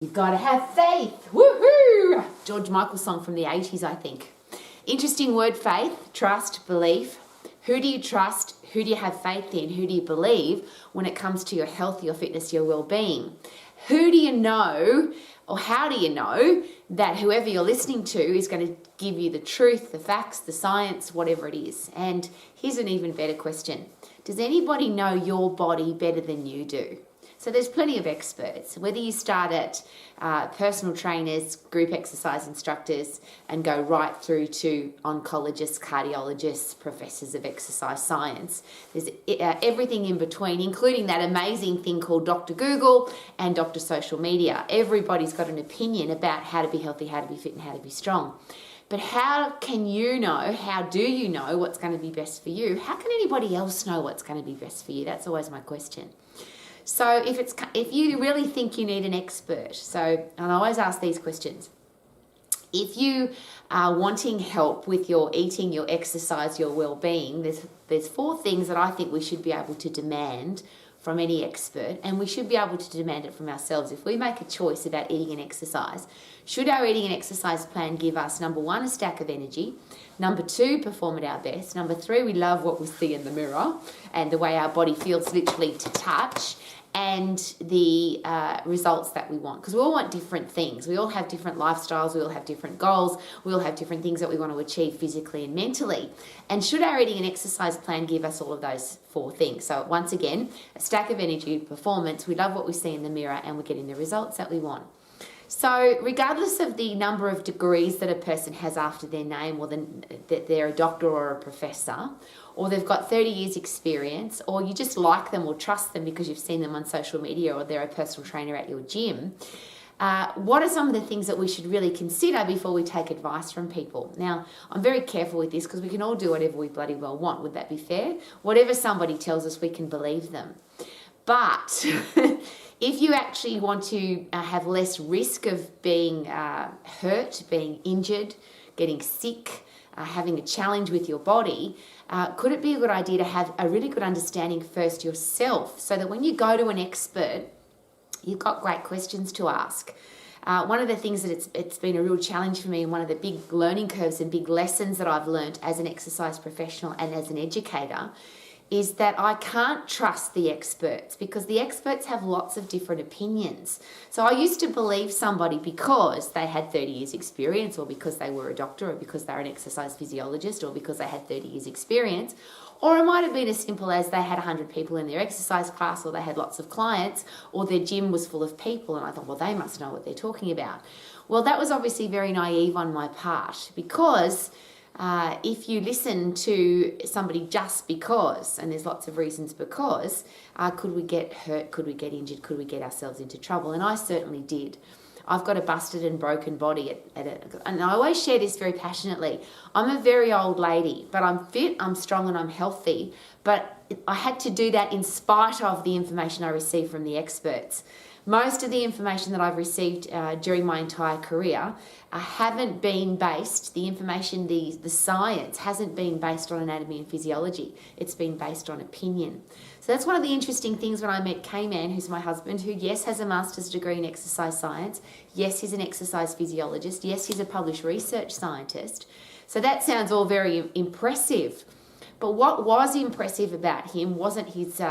You've got to have faith. Woohoo! George Michael song from the 80s, I think. Interesting word, faith, trust, belief. Who do you trust? Who do you have faith in? Who do you believe when it comes to your health, your fitness, your well-being? Who do you know, or how do you know that whoever you're listening to is going to give you the truth, the facts, the science, whatever it is? And here's an even better question. Does anybody know your body better than you do? So there's plenty of experts, whether you start at personal trainers, group exercise instructors, and go right through to oncologists, cardiologists, professors of exercise science. There's everything in between, including that amazing thing called Dr. Google and Dr. Social Media. Everybody's got an opinion about how to be healthy, how to be fit, and how to be strong. But how can you know, how do you know what's going to be best for you? How can anybody else know what's going to be best for you? That's always my question. So if you really think you need an expert, and I always ask these questions, if you are wanting help with your eating, your exercise, your well-being, there's 4 things that I think we should be able to demand from any expert, and we should be able to demand it from ourselves. If we make a choice about eating and exercise, should our eating and exercise plan give us, number 1, a stack of energy, number 2, perform at our best, number 3, we love what we see in the mirror and the way our body feels literally to touch, and the results that we want, because we all want different things. We all have different lifestyles, we all have different goals, we all have different things that we want to achieve physically and mentally. And should our eating and exercise plan give us all of those 4 things? So once again, a stack of energy, performance, we love what we see in the mirror, and we're getting the results that we want. So regardless of the number of degrees that a person has after their name, or that they're a doctor or a professor, or they've got 30 years experience, or you just like them or trust them because you've seen them on social media, or they're a personal trainer at your gym, what are some of the things that we should really consider before we take advice from people? Now, I'm very careful with this because we can all do whatever we bloody well want. Would that be fair? Whatever somebody tells us, we can believe them. But if you actually want to have less risk of being hurt, being injured, getting sick, having a challenge with your body, could it be a good idea to have a really good understanding first yourself, so that when you go to an expert, you've got great questions to ask? One of the things that it's been a real challenge for me, and one of the big learning curves and big lessons that I've learned as an exercise professional and as an educator, is that I can't trust the experts, because the experts have lots of different opinions. So I used to believe somebody because they had 30 years experience, or because they were a doctor, or because they're an exercise physiologist, or because they had 30 years experience. Or it might have been as simple as they had 100 people in their exercise class, or they had lots of clients, or their gym was full of people, and I thought, well, they must know what they're talking about. Well, that was obviously very naive on my part, because if you listen to somebody just because, and there's lots of reasons because, could we get hurt, could we get injured, could we get ourselves into trouble? And I certainly did. I've got a busted and broken body, and I always share this very passionately. I'm a very old lady, but I'm fit, I'm strong, and I'm healthy. But I had to do that in spite of the information I received from the experts. Most of the information that I've received during my entire career haven't been based, the information, the science hasn't been based on anatomy and physiology. It's been based on opinion. So that's one of the interesting things when I met K-Man, who's my husband, who, yes, has a master's degree in exercise science. Yes, he's an exercise physiologist. Yes, he's a published research scientist. So that sounds all very impressive. But what was impressive about him wasn't his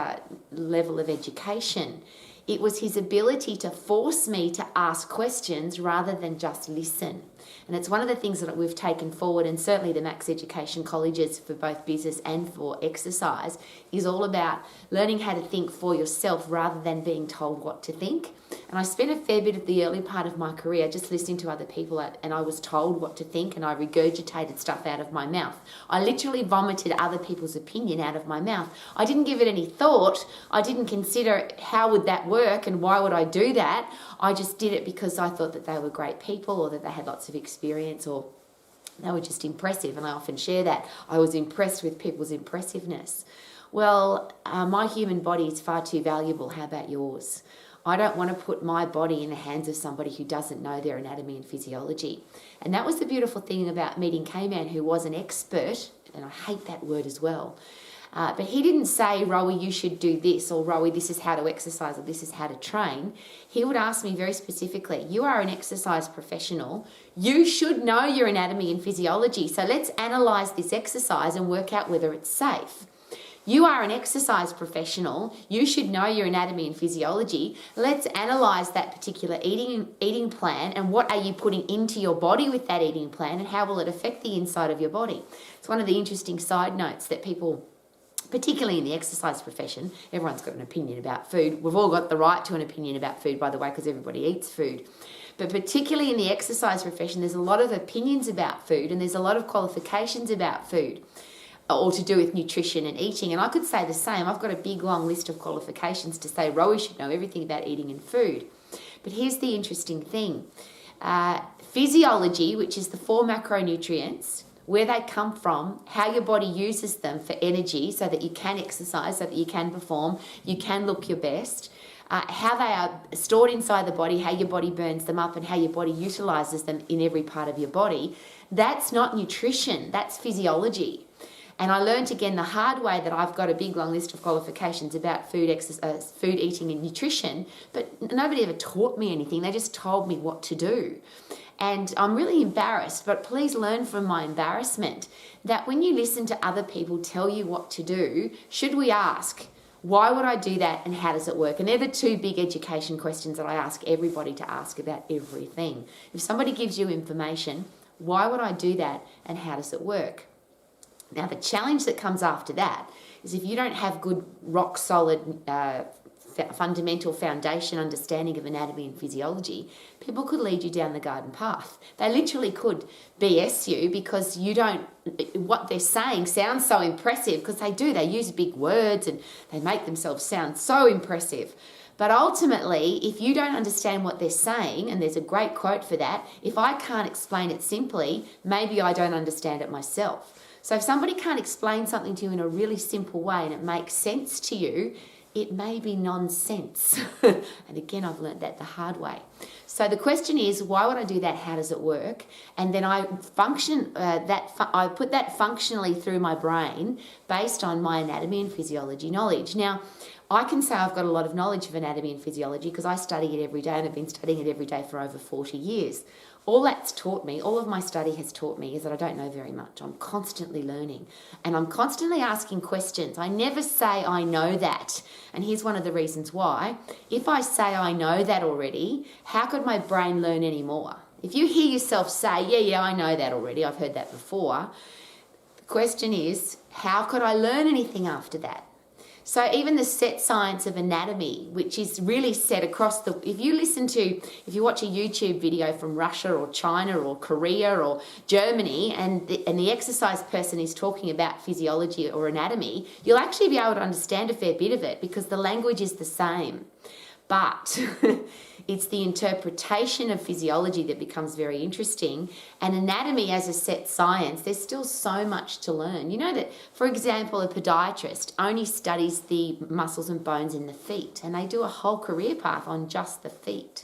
level of education. It was his ability to force me to ask questions rather than just listen. And it's one of the things that we've taken forward, and certainly the Max Education colleges for both business and for exercise, is all about learning how to think for yourself rather than being told what to think. And I spent a fair bit of the early part of my career just listening to other people, and I was told what to think, and I regurgitated stuff out of my mouth. I literally vomited other people's opinion out of my mouth. I didn't give it any thought. I didn't consider how would that work and why would I do that. I just did it because I thought that they were great people, or that they had lots of experience, or they were just impressive. And I often share that. I was impressed with people's impressiveness. Well, my human body is far too valuable. How about yours? I don't want to put my body in the hands of somebody who doesn't know their anatomy and physiology. And that was the beautiful thing about meeting K-Man, who was an expert, and I hate that word as well. But he didn't say, Rowie, you should do this, or Rowie, this is how to exercise, or this is how to train. He would ask me very specifically, you are an exercise professional. You should know your anatomy and physiology. So let's analyse this exercise and work out whether it's safe. You are an exercise professional. You should know your anatomy and physiology. Let's analyse that particular eating plan and what are you putting into your body with that eating plan and how will it affect the inside of your body. It's one of the interesting side notes that people, particularly in the exercise profession, everyone's got an opinion about food. We've all got the right to an opinion about food, by the way, because everybody eats food. But particularly in the exercise profession, there's a lot of opinions about food and there's a lot of qualifications about food, or to do with nutrition and eating. And I could say the same. I've got a big long list of qualifications to say Rowie should know everything about eating and food. But here's the interesting thing. Physiology, which is the 4 macronutrients, where they come from, how your body uses them for energy so that you can exercise, so that you can perform, you can look your best, how they are stored inside the body, how your body burns them up and how your body utilises them in every part of your body. That's not nutrition, that's physiology. And I learned again the hard way that I've got a big long list of qualifications about food, food, eating and nutrition, but nobody ever taught me anything. They just told me what to do. And I'm really embarrassed, but please learn from my embarrassment that when you listen to other people tell you what to do, should we ask, why would I do that and how does it work? And they're the 2 big education questions that I ask everybody to ask about everything. If somebody gives you information, why would I do that and how does it work? Now, the challenge that comes after that is if you don't have good, rock solid, fundamental foundation understanding of anatomy and physiology, people could lead you down the garden path. They literally could BS you because you don't, what they're saying sounds so impressive, because they do, they use big words and they make themselves sound so impressive. But ultimately, if you don't understand what they're saying, and there's a great quote for that, if I can't explain it simply, maybe I don't understand it myself. So if somebody can't explain something to you in a really simple way and it makes sense to you, it may be nonsense. And again, I've learned that the hard way. So the question is, why would I do that? How does it work? And then I I put that functionally through my brain based on my anatomy and physiology knowledge. Now, I can say I've got a lot of knowledge of anatomy and physiology because I study it every day and I've been studying it every day for over 40 years. All that's taught me, all of my study has taught me is that I don't know very much. I'm constantly learning and I'm constantly asking questions. I never say I know that. And here's one of the reasons why. If I say I know that already, how could my brain learn any more? If you hear yourself say, yeah, I know that already, I've heard that before. The question is, how could I learn anything after that? So even the set science of anatomy, which is really set across if you watch a YouTube video from Russia or China or Korea or Germany and the exercise person is talking about physiology or anatomy, you'll actually be able to understand a fair bit of it because the language is the same. But it's the interpretation of physiology that becomes very interesting. And anatomy as a set science, there's still so much to learn. You know that, for example, a podiatrist only studies the muscles and bones in the feet, and they do a whole career path on just the feet.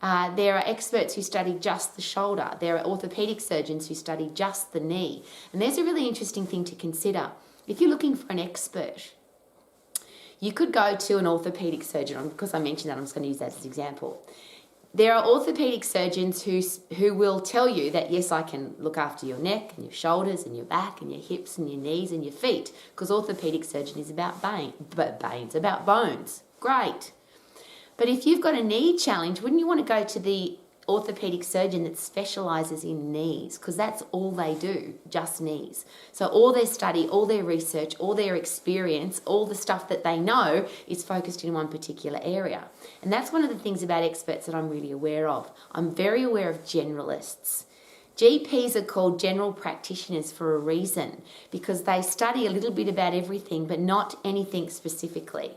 There are experts who study just the shoulder. There are orthopedic surgeons who study just the knee. And there's a really interesting thing to consider. If you're looking for an expert, you could go to an orthopedic surgeon. Because I mentioned that, I'm just going to use that as an example. There are orthopedic surgeons who will tell you that, yes, I can look after your neck and your shoulders and your back and your hips and your knees and your feet, because orthopedic surgeon is about about bones. Great. But if you've got a knee challenge, wouldn't you want to go to the orthopedic surgeon that specialises in knees? Because that's all they do, just knees. So all their study, all their research, all their experience, all the stuff that they know is focused in one particular area. And that's one of the things about experts that I'm really aware of. I'm very aware of generalists. GPs are called general practitioners for a reason, because they study a little bit about everything but not anything specifically.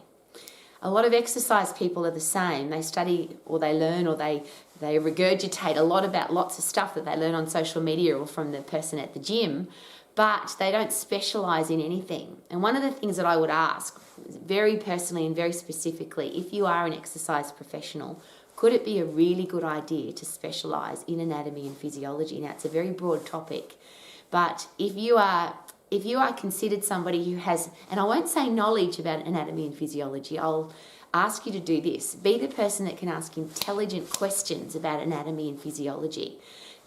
A lot of exercise people are the same. They study or they learn or they regurgitate a lot about lots of stuff that they learn on social media or from the person at the gym, but they don't specialise in anything. And one of the things that I would ask, very personally and very specifically, if you are an exercise professional, could it be a really good idea to specialise in anatomy and physiology? Now, it's a very broad topic, but if you are if you are considered somebody who has, and I won't say knowledge about anatomy and physiology, I'll ask you to do this. Be the person that can ask intelligent questions about anatomy and physiology.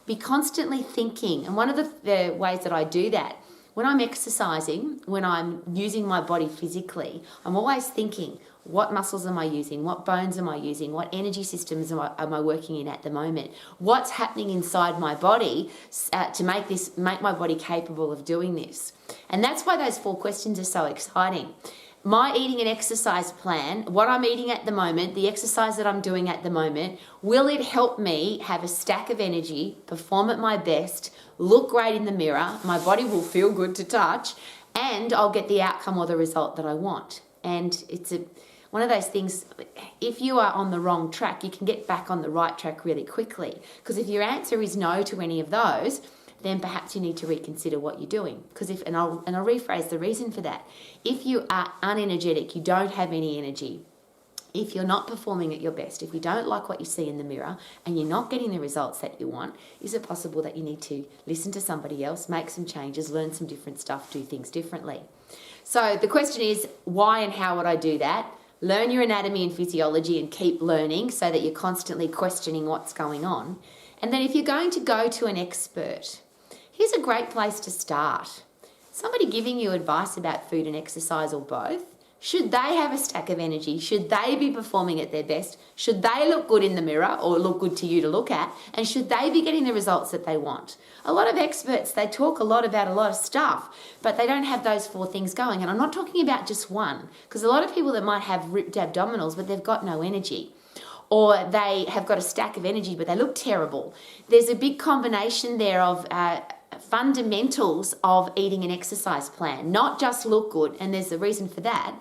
Be constantly thinking. And one of the ways that I do that, when I'm exercising, when I'm using my body physically, I'm always thinking, what muscles am I using? What bones am I using? What energy systems am I working in at the moment? What's happening inside my body to make my body capable of doing this? And that's why those 4 questions are so exciting. My eating and exercise plan, what I'm eating at the moment, the exercise that I'm doing at the moment, will it help me have a stack of energy, perform at my best, look great in the mirror, my body will feel good to touch, and I'll get the outcome or the result that I want? And it's one of those things, if you are on the wrong track, you can get back on the right track really quickly. Because if your answer is no to any of those, then perhaps you need to reconsider what you're doing. Because I'll rephrase the reason for that. If you are unenergetic, you don't have any energy, if you're not performing at your best, if you don't like what you see in the mirror and you're not getting the results that you want, is it possible that you need to listen to somebody else, make some changes, learn some different stuff, do things differently? So the question is, why and how would I do that? Learn your anatomy and physiology and keep learning so that you're constantly questioning what's going on. And then if you're going to go to an expert, here's a great place to start. Somebody giving you advice about food and exercise or both. Should they have a stack of energy? Should they be performing at their best? Should they look good in the mirror or look good to you to look at? And should they be getting the results that they want? A lot of experts, they talk a lot about a lot of stuff, but they don't have those 4 things going. And I'm not talking about just one, because a lot of people that might have ripped abdominals, but they've got no energy. Or they have got a stack of energy, but they look terrible. There's a big combination there of fundamentals of eating an exercise plan, not just look good. And there's a reason for that.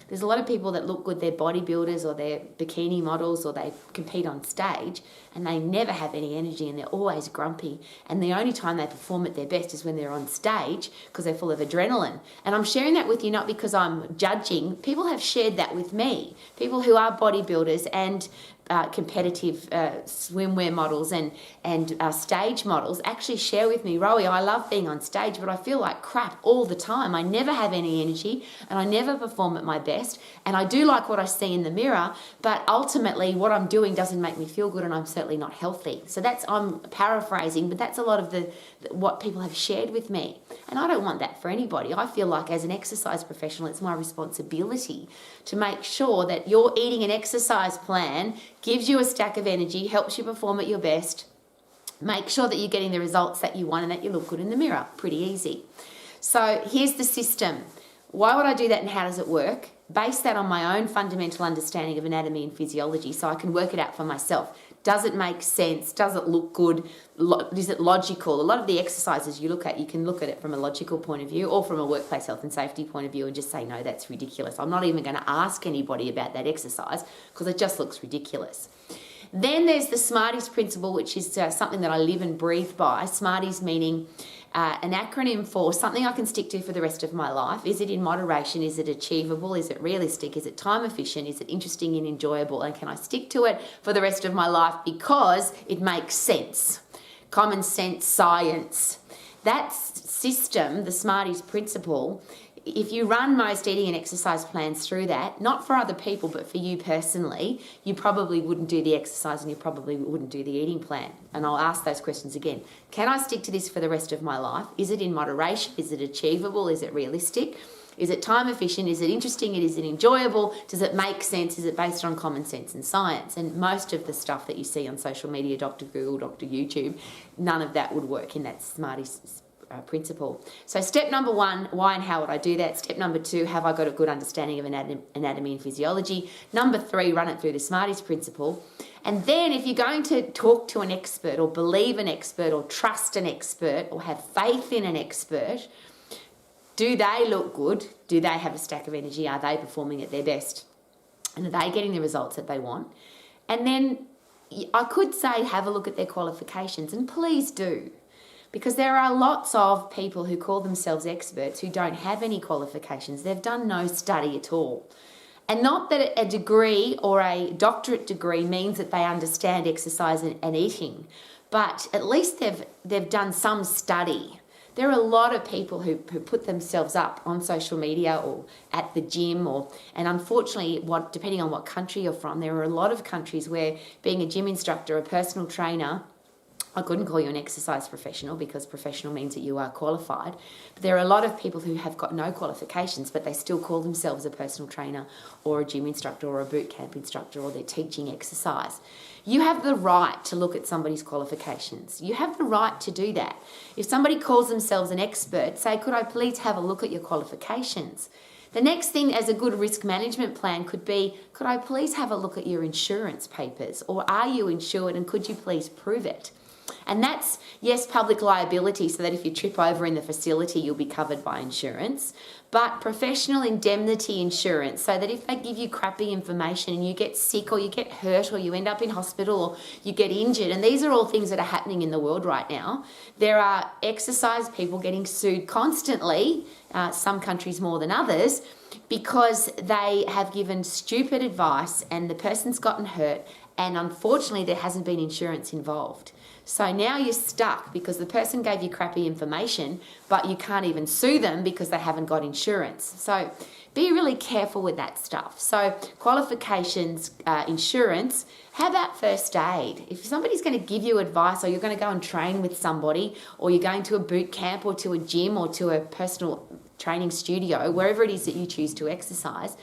There's a lot of people that look good, they're bodybuilders or they're bikini models or they compete on stage and they never have any energy and they're always grumpy. And the only time they perform at their best is when they're on stage because they're full of adrenaline. And I'm sharing that with you not because I'm judging. People have shared that with me. People who are bodybuilders and competitive swimwear models and stage models actually share with me, Rowie, I love being on stage, but I feel like crap all the time. I never have any energy and I never perform at my best. And I do like what I see in the mirror, but ultimately what I'm doing doesn't make me feel good and I'm certainly not healthy. So I'm paraphrasing, but that's a lot of what people have shared with me. And I don't want that for anybody. I feel like as an exercise professional, it's my responsibility to make sure that your eating and exercise plan gives you a stack of energy, helps you perform at your best, make sure that you're getting the results that you want and that you look good in the mirror. Pretty easy. So here's the system. Why would I do that and how does it work? Base that on my own fundamental understanding of anatomy and physiology so I can work it out for myself. Does it make sense? Does it look good? Is it logical? A lot of the exercises you look at, you can look at it from a logical point of view or from a workplace health and safety point of view and just say, no, that's ridiculous. I'm not even going to ask anybody about that exercise because it just looks ridiculous. Then there's the Smarties principle, which is something that I live and breathe by. Smarties meaning an acronym for something I can stick to for the rest of my life. Is it in moderation? Is it achievable? Is it realistic? Is it time efficient? Is it interesting and enjoyable? And can I stick to it for the rest of my life because it makes sense? Common sense, science. That system, the Smarties principle, if you run most eating and exercise plans through that, not for other people, but for you personally, you probably wouldn't do the exercise and you probably wouldn't do the eating plan. And I'll ask those questions again. Can I stick to this for the rest of my life? Is it in moderation? Is it achievable? Is it realistic? Is it time efficient? Is it interesting? Is it enjoyable? Does it make sense? Is it based on common sense and science? And most of the stuff that you see on social media, Dr. Google, Dr. YouTube, none of that would work in that Smarties principle. So step number 1, why and how would I do that? Step number 2, have I got a good understanding of anatomy and physiology? Number 3, run it through the Smarties principle. And then if you're going to talk to an expert or believe an expert or trust an expert or have faith in an expert, do they look good? Do they have a stack of energy? Are they performing at their best? And are they getting the results that they want? And then I could say have a look at their qualifications, and please do. Because there are lots of people who call themselves experts who don't have any qualifications. They've done no study at all. And not that a degree or a doctorate degree means that they understand exercise and eating, but at least they've done some study. there are a lot of people who put themselves up on social media or at the gym, and unfortunately, depending on what country you're from, there are a lot of countries where being a gym instructor, a personal trainer, I couldn't call you an exercise professional because professional means that you are qualified. But there are a lot of people who have got no qualifications, but they still call themselves a personal trainer or a gym instructor or a boot camp instructor, or they're teaching exercise. You have the right to look at somebody's qualifications. You have the right to do that. If somebody calls themselves an expert, say, could I please have a look at your qualifications? The next thing as a good risk management plan could be, could I please have a look at your insurance papers? Or are you insured, and could you please prove it? And that's, yes, public liability, so that if you trip over in the facility, you'll be covered by insurance. But professional indemnity insurance, so that if they give you crappy information and you get sick or you get hurt or you end up in hospital or you get injured, and these are all things that are happening in the world right now. There are exercise people getting sued constantly, some countries more than others, because they have given stupid advice and the person's gotten hurt, and unfortunately there hasn't been insurance involved. So now you're stuck because the person gave you crappy information, but you can't even sue them because they haven't got insurance. So be really careful with that stuff. So qualifications, insurance, how about first aid? If somebody's going to give you advice, or you're going to go and train with somebody, or you're going to a boot camp or to a gym or to a personal training studio, wherever it is that you choose to exercise,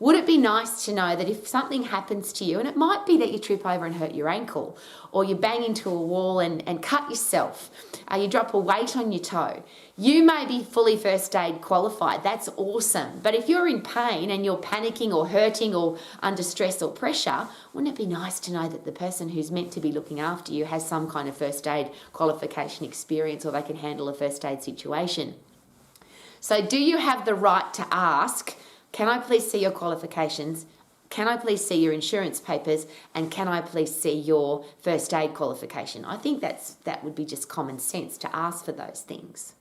would it be nice to know that if something happens to you, and it might be that you trip over and hurt your ankle, or you bang into a wall and cut yourself, you drop a weight on your toe, you may be fully first aid qualified. That's awesome. But if you're in pain and you're panicking or hurting or under stress or pressure, wouldn't it be nice to know that the person who's meant to be looking after you has some kind of first aid qualification experience, or they can handle a first aid situation? So do you have the right to ask, can I please see your qualifications? Can I please see your insurance papers? And can I please see your first aid qualification? I think that would be just common sense to ask for those things.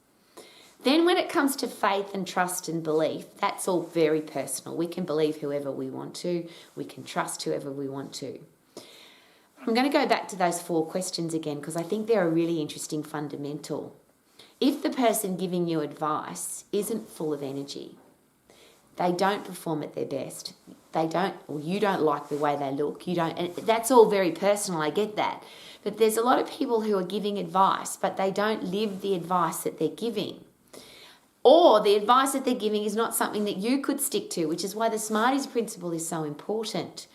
Then when it comes to faith and trust and belief, that's all very personal. We can believe whoever we want to. We can trust whoever we want to. I'm going to go back to those 4 questions again, because I think they're a really interesting fundamental. If the person giving you advice isn't full of energy, they don't perform at their best, you don't like the way they look, and that's all very personal, I get that. But there's a lot of people who are giving advice, but they don't live the advice that they're giving. Or the advice that they're giving is not something that you could stick to, which is why the Smarties principle is so important.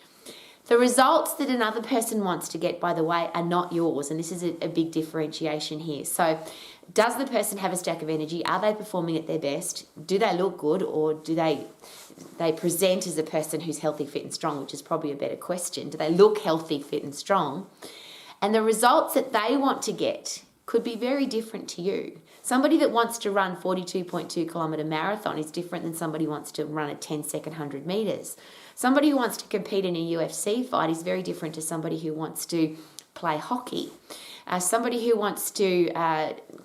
The results that another person wants to get, by the way, are not yours, and this is a big differentiation here. So does the person have a stack of energy? Are they performing at their best? Do they look good, or do they present as a person who's healthy, fit and strong, which is probably a better question. Do they look healthy, fit and strong? And the results that they want to get could be very different to you. Somebody that wants to run 42.2 kilometre marathon is different than somebody who wants to run a 10-second 100 metres. Somebody who wants to compete in a UFC fight is very different to somebody who wants to play hockey. Somebody who wants to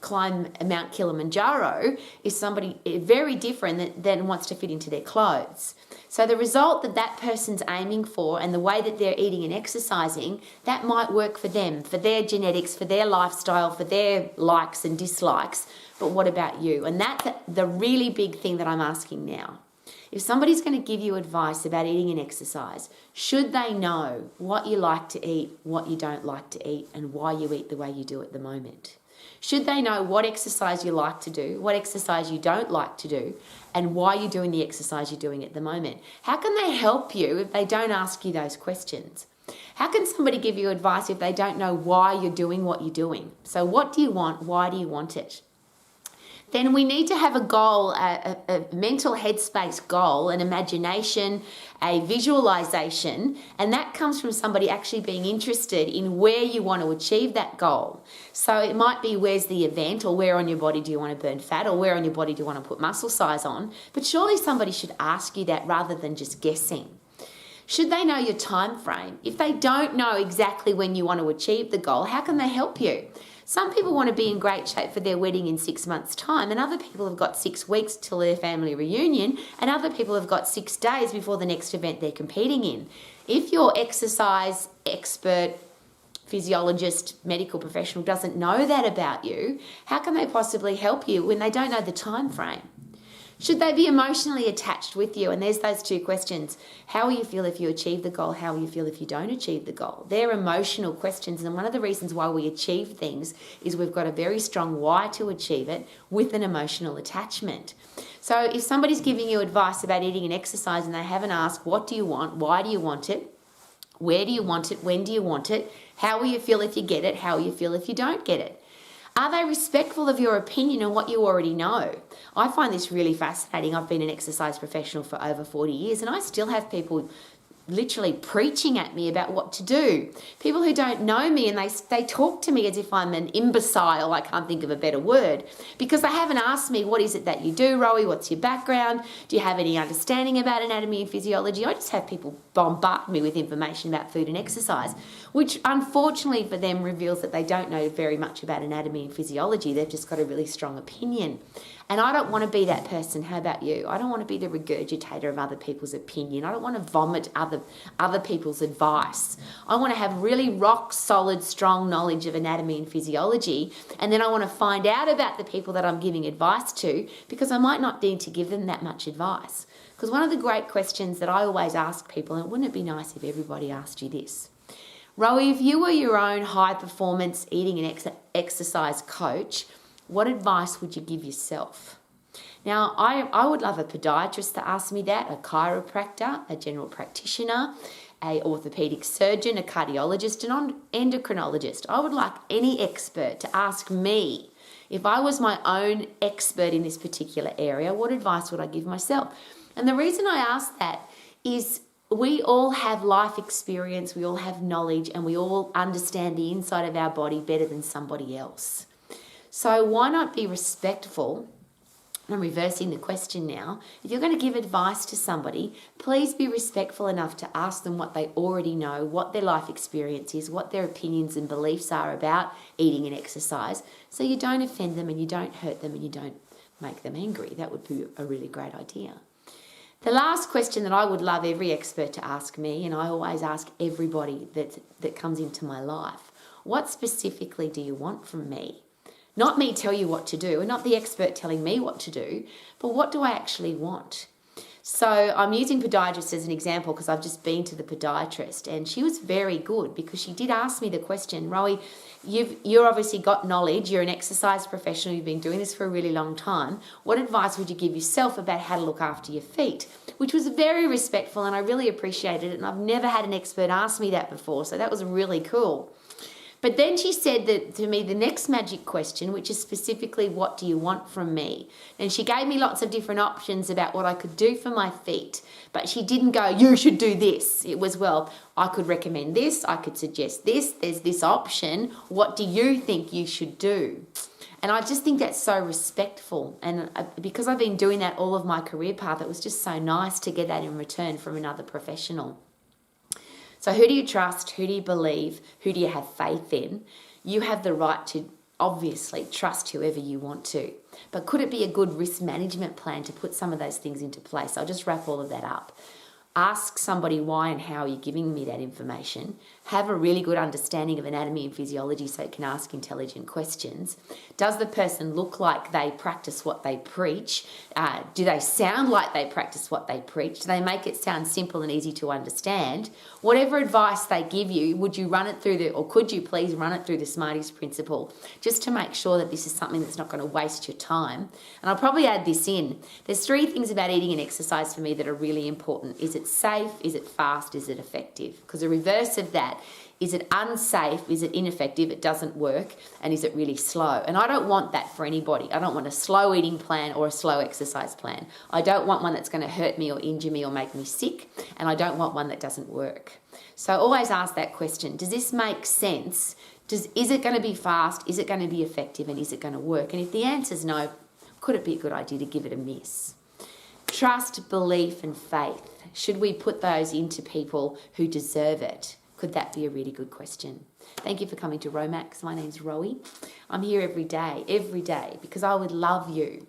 climb Mount Kilimanjaro is somebody very different than wants to fit into their clothes. So the result that person's aiming for and the way that they're eating and exercising, that might work for them, for their genetics, for their lifestyle, for their likes and dislikes. But what about you? And that's the really big thing that I'm asking now. If somebody's going to give you advice about eating and exercise, should they know what you like to eat, what you don't like to eat, and why you eat the way you do at the moment? Should they know what exercise you like to do, what exercise you don't like to do, and why you're doing the exercise you're doing at the moment? How can they help you if they don't ask you those questions? How can somebody give you advice if they don't know why you're doing what you're doing? So what do you want? Why do you want it? Then we need to have a goal, a mental headspace goal, an imagination, a visualization, and that comes from somebody actually being interested in where you want to achieve that goal. So it might be where's the event, or where on your body do you want to burn fat, or where on your body do you want to put muscle size on, but surely somebody should ask you that rather than just guessing. Should they know your time frame? If they don't know exactly when you want to achieve the goal, how can they help you? Some people want to be in great shape for their wedding in 6 months' time, and other people have got 6 weeks till their family reunion, and other people have got 6 days before the next event they're competing in. If your exercise expert physiologist, medical professional doesn't know that about you, how can they possibly help you when they don't know the time frame? Should they be emotionally attached with you? And there's those two questions. How will you feel if you achieve the goal? How will you feel if you don't achieve the goal? They're emotional questions. And one of the reasons why we achieve things is we've got a very strong why to achieve it with an emotional attachment. So if somebody's giving you advice about eating and exercise and they haven't asked, what do you want? Why do you want it? Where do you want it? When do you want it? How will you feel if you get it? How will you feel if you don't get it? Are they respectful of your opinion and what you already know? I find this really fascinating. I've been an exercise professional for over 40 years and I still have people literally preaching at me about what to do. People who don't know me and they talk to me as if I'm an imbecile, I can't think of a better word, because they haven't asked me, what is it that you do, Rowie? What's your background? Do you have any understanding about anatomy and physiology? I just have people bombard me with information about food and exercise, which unfortunately for them reveals that they don't know very much about anatomy and physiology. They've just got a really strong opinion. And I don't want to be that person. How about you? I don't want to be the regurgitator of other people's opinion. I don't want to vomit other people's advice. I want to have really rock solid, strong knowledge of anatomy and physiology. And then I want to find out about the people that I'm giving advice to, because I might not need to give them that much advice. Because one of the great questions that I always ask people, and wouldn't it be nice if everybody asked you this? Rowie, if you were your own high performance eating and exercise coach, what advice would you give yourself? Now, I would love a podiatrist to ask me that, a chiropractor, a general practitioner, a orthopedic surgeon, a cardiologist, an endocrinologist. I would like any expert to ask me, if I was my own expert in this particular area, what advice would I give myself? And the reason I ask that is we all have life experience, we all have knowledge, and we all understand the inside of our body better than somebody else. So why not be respectful? I'm reversing the question now. If you're going to give advice to somebody, please be respectful enough to ask them what they already know, what their life experience is, what their opinions and beliefs are about eating and exercise, so you don't offend them and you don't hurt them and you don't make them angry. That would be a really great idea. The last question that I would love every expert to ask me, and I always ask everybody that comes into my life, what specifically do you want from me? Not me tell you what to do, and not the expert telling me what to do, but what do I actually want? So I'm using podiatrist as an example because I've just been to the podiatrist and she was very good because she did ask me the question, Rowie, you've obviously got knowledge, you're an exercise professional, you've been doing this for a really long time. What advice would you give yourself about how to look after your feet? Which was very respectful and I really appreciated it, and I've never had an expert ask me that before, so that was really cool. But then she said that to me the next magic question, which is specifically, what do you want from me? And she gave me lots of different options about what I could do for my feet. But she didn't go, you should do this. It was, well, I could recommend this, I could suggest this, there's this option. What do you think you should do? And I just think that's so respectful. And because I've been doing that all of my career path, it was just so nice to get that in return from another professional. So who do you trust? Who do you believe? Who do you have faith in? You have the right to obviously trust whoever you want to. But could it be a good risk management plan to put some of those things into place? I'll just wrap all of that up. Ask somebody why and how you're giving me that information. Have a really good understanding of anatomy and physiology so you can ask intelligent questions. Does the person look like they practice what they preach? Do they sound like they practice what they preach? Do they make it sound simple and easy to understand? Whatever advice they give you, would you run it through or could you please run it through the Smarties principle, just to make sure that this is something that's not going to waste your time? And I'll probably add this in. There's 3 things about eating and exercise for me that are really important. Is it safe? Is it fast? Is it effective? Because the reverse of that, is it unsafe? Is it ineffective? It doesn't work. And is it really slow? And I don't want that for anybody. I don't want a slow eating plan or a slow exercise plan. I don't want one that's going to hurt me or injure me or make me sick. And I don't want one that doesn't work. So always ask that question. Does this make sense? Is it going to be fast? Is it going to be effective? And is it going to work? And if the answer is no, could it be a good idea to give it a miss? Trust, belief and faith. Should we put those into people who deserve it? Could that be a really good question? Thank you for coming to Romax. My name's Rowie. I'm here every day, because I would love you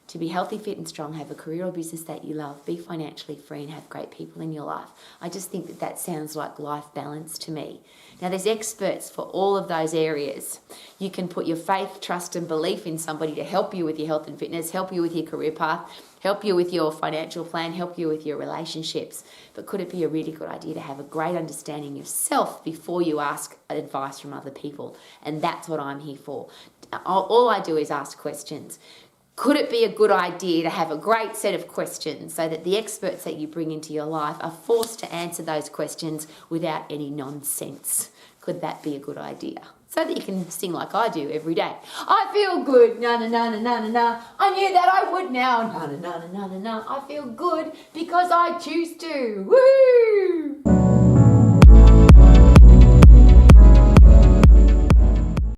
to be healthy, fit and strong, have a career or business that you love, be financially free and have great people in your life. I just think that that sounds like life balance to me. Now there's experts for all of those areas. You can put your faith, trust and belief in somebody to help you with your health and fitness, help you with your career path, help you with your financial plan, help you with your relationships. But could it be a really good idea to have a great understanding of yourself before you ask advice from other people? And that's what I'm here for. All I do is ask questions. Could it be a good idea to have a great set of questions so that the experts that you bring into your life are forced to answer those questions without any nonsense? Could that be a good idea? So that you can sing like I do every day. I feel good, na na na na na na na. I knew that I would now, na na na na na na na. I feel good because I choose to. Woo!